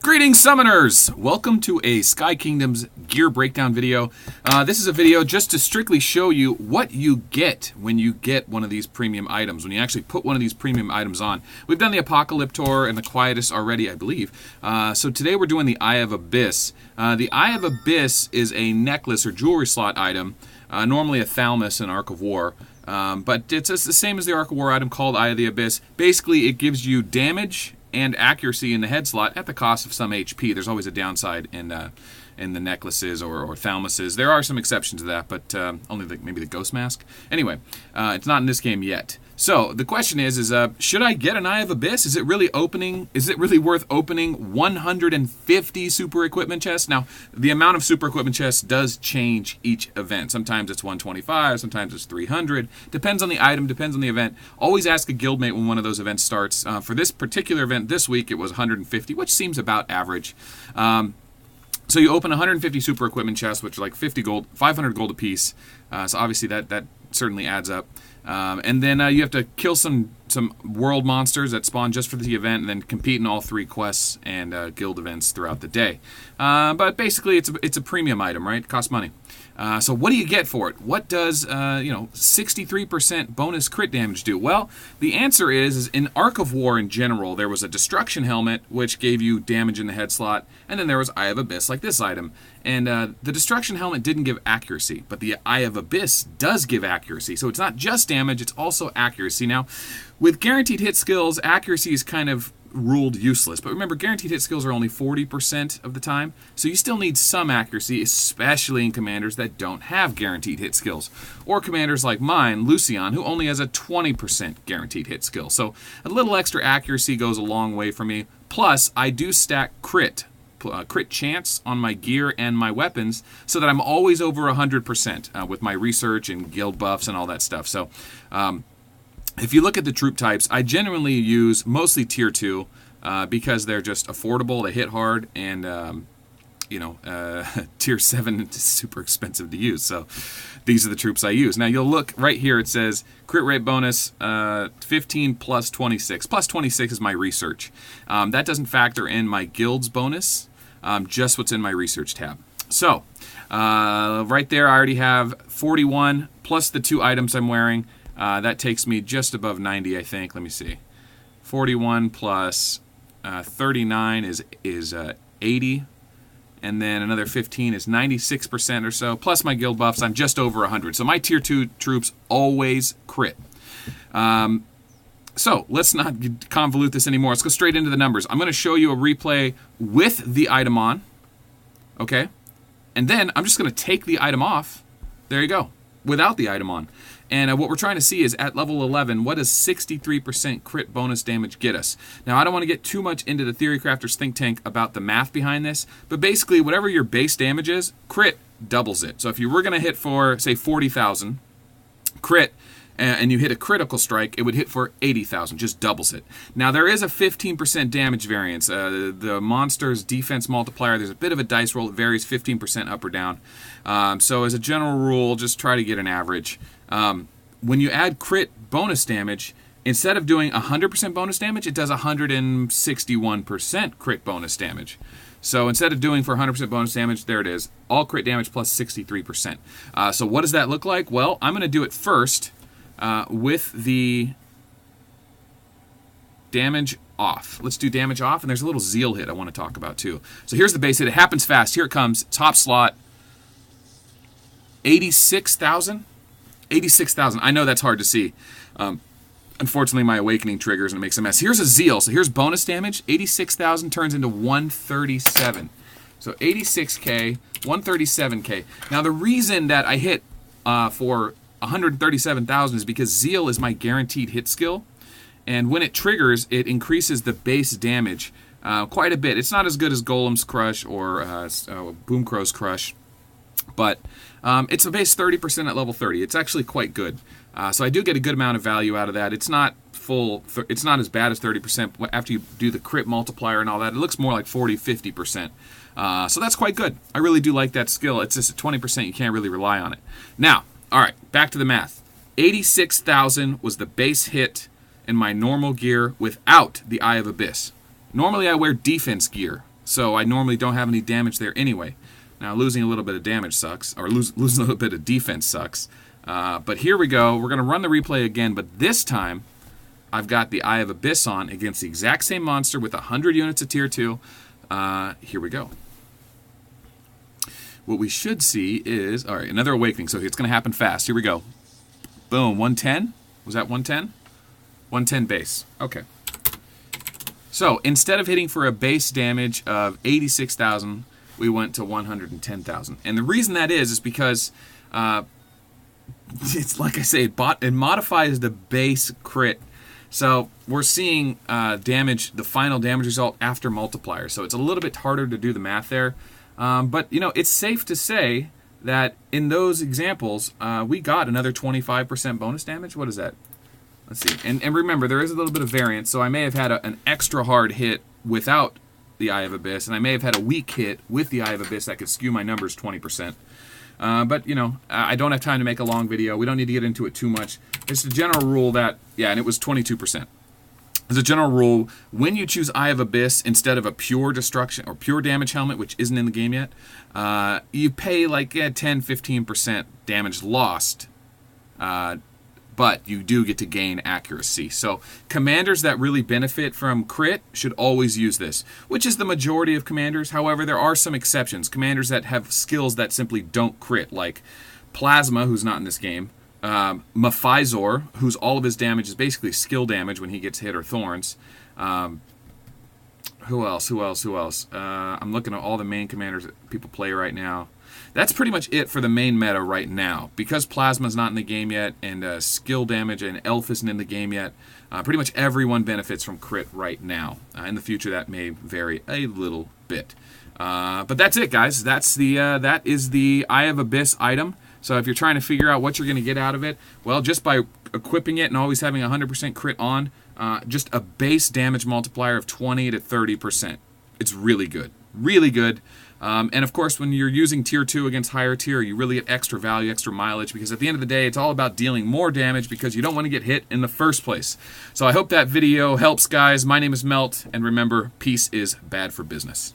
Greetings, Summoners! Welcome to a Sky Kingdoms gear breakdown video. This is a video just to strictly show you what you get when you get one of these premium items, when you actually put one of these premium items on. We've done the Apocalyptor and the Quietus already, I believe. So today we're doing the Eye of Abyss. The Eye of Abyss is a necklace or jewelry slot item, normally a Thalamus in Ark of War. But it's the same as the Ark of War item called Eye of the Abyss. Basically, it gives you damage and accuracy in the head slot at the cost of some HP. There's always a downside in the necklaces or Thalamuses. There are some exceptions to that, but only maybe the Ghost Mask. Anyway, it's not in this game yet. So the question is should I get an Eye of Abyss? Is it really worth opening 150 super equipment chests? Now, the amount of super equipment chests does change each event. Sometimes it's 125, sometimes it's 300. Depends on the item, depends on the event. Always ask a guildmate when one of those events starts. For this particular event this week, it was 150, which seems about average. So you open 150 super equipment chests, which are like 50 gold, 500 gold apiece. So obviously that certainly adds up. And then you have to kill some world monsters that spawn just for the event, and then compete in all 3 quests and guild events throughout the day. But basically, it's a premium item, right? It costs money. So what do you get for it? What does 63% bonus crit damage do? Well, the answer is in Ark of War in general, there was a Destruction Helmet, which gave you damage in the head slot, and then there was Eye of Abyss, like this item. And the Destruction Helmet didn't give accuracy, but the Eye of Abyss does give accuracy. So it's not just damage, it's also accuracy. Now, with guaranteed hit skills, accuracy is kind of ruled useless. But remember, guaranteed hit skills are only 40% of the time, so you still need some accuracy, especially in commanders that don't have guaranteed hit skills. Or commanders like mine, Lucian, who only has a 20% guaranteed hit skill. So a little extra accuracy goes a long way for me. Plus, I do stack crit chance on my gear and my weapons so that I'm always over 100% with my research and guild buffs and all that stuff. So if you look at the troop types, I generally use mostly tier 2 because they're just affordable, they hit hard, and tier 7 is super expensive to use. So these are the troops I use. Now you'll look right here, it says crit rate bonus 15 plus 26. Plus 26 is my research. That doesn't factor in my guild's bonus, just what's in my research tab. So right there I already have 41 plus the 2 items I'm wearing. That takes me just above 90, I think. Let me see. 41 plus 39 is 80. And then another 15 is 96% or so. Plus my guild buffs, I'm just over 100. So my tier 2 troops always crit. So let's not convolute this anymore. Let's go straight into the numbers. I'm going to show you a replay with the item on. Okay? And then I'm just going to take the item off. There you go. Without the item on. And what we're trying to see is at level 11, what does 63% crit bonus damage get us? Now, I don't want to get too much into the Theory Crafters think tank about the math behind this, but basically, whatever your base damage is, crit doubles it. So if you were going to hit for, say, 40,000 crit, and you hit a critical strike, it would hit for 80,000, just doubles it. Now, there is a 15% damage variance. The monster's defense multiplier, there's a bit of a dice roll. It varies 15% up or down. So as a general rule, just try to get an average. When you add crit bonus damage, instead of doing 100% bonus damage, it does 161% crit bonus damage. So instead of doing for 100% bonus damage, there it is. All crit damage plus 63%. So what does that look like? Well, I'm going to do it first with the damage off. Let's do damage off, and there's a little zeal hit I want to talk about too. So here's the base hit. It happens fast. Here it comes. Top slot. 86,000. 86,000. I know that's hard to see. Unfortunately, my awakening triggers and it makes a mess. Here's a zeal. So here's bonus damage. 86,000 turns into 137. So 86k, 137k. Now the reason that I hit for 137,000 is because zeal is my guaranteed hit skill, and when it triggers, it increases the base damage quite a bit. It's not as good as Golem's Crush or Boomcrow's Crush, but it's a base 30% at level 30. It's actually quite good. So I do get a good amount of value out of that. It's not full. It's not as bad as 30% after you do the crit multiplier and all that. It looks more like 40, 50%. So that's quite good. I really do like that skill. It's just 20%. You can't really rely on it. Now, all right, back to the math. 86,000 was the base hit in my normal gear without the Eye of Abyss. Normally I wear defense gear. so I normally don't have any damage there anyway. Now, losing a little bit of damage sucks, or losing a little bit of defense sucks. But here we go. We're going to run the replay again, but this time I've got the Eye of Abyss on against the exact same monster with 100 units of Tier 2. Here we go. What we should see is, all right, another Awakening, so it's going to happen fast. Here we go. Boom, 110. Was that 110? 110 base. Okay. So instead of hitting for a base damage of 86,000, we went to 110,000. And the reason that is because it's like I say, it modifies the base crit. So we're seeing damage, the final damage result after multiplier. So it's a little bit harder to do the math there. But, you know, it's safe to say that in those examples, we got another 25% bonus damage. What is that? Let's see. And remember, there is a little bit of variance. So I may have had an extra hard hit without the Eye of Abyss, and I may have had a weak hit with the Eye of Abyss that could skew my numbers 20%. But, you know, I don't have time to make a long video. We don't need to get into it too much. It's the general rule that, yeah, and it was 22%. As a general rule, when you choose Eye of Abyss instead of a pure destruction or pure damage helmet, which isn't in the game yet, you pay like 10-15% damage lost, but you do get to gain accuracy. So commanders that really benefit from crit should always use this, which is the majority of commanders. However, there are some exceptions. Commanders that have skills that simply don't crit, like Plasma, who's not in this game, Mephisor, whose all of his damage is basically skill damage when he gets hit or thorns. Who else? I'm looking at all the main commanders that people play right now. That's pretty much it for the main meta right now. Because Plasma's not in the game yet, and skill damage and Elf isn't in the game yet, pretty much everyone benefits from crit right now. In the future, that may vary a little bit. But that's it, guys. That is the Eye of Abyss item. So if you're trying to figure out what you're going to get out of it, well, just by equipping it and always having 100% crit on, just a base damage multiplier of 20 to 30%. It's really good. Really good. And of course, when you're using Tier 2 against higher tier, you really get extra value, extra mileage, because at the end of the day, it's all about dealing more damage because you don't want to get hit in the first place. So I hope that video helps, guys. My name is Melt, and remember, peace is bad for business.